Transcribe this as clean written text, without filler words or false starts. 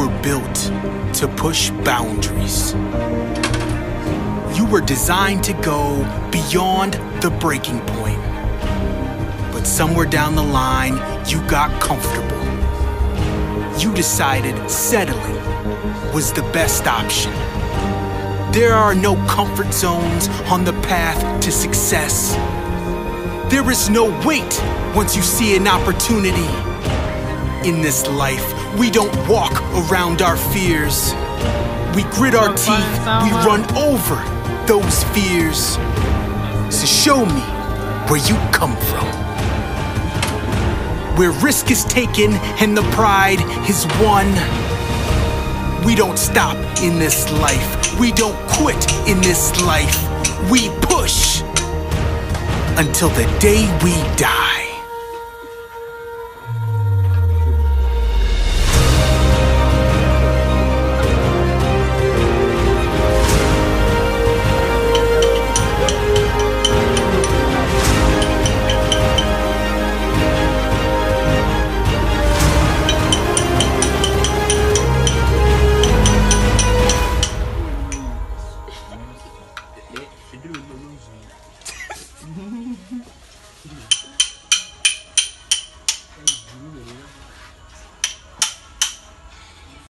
were built to push boundaries. You were designed to go beyond the breaking point. But somewhere down the line, you got comfortable. You decided settling was the best option. There are no comfort zones on the path to success. There is no wait once you see an opportunity. In this life, we don't walk around our fears. We grit our teeth, we run over those fears. So show me where you come from, where risk is taken and the pride is won. We don't stop in this life, we don't quit in this life. We push until the day we die.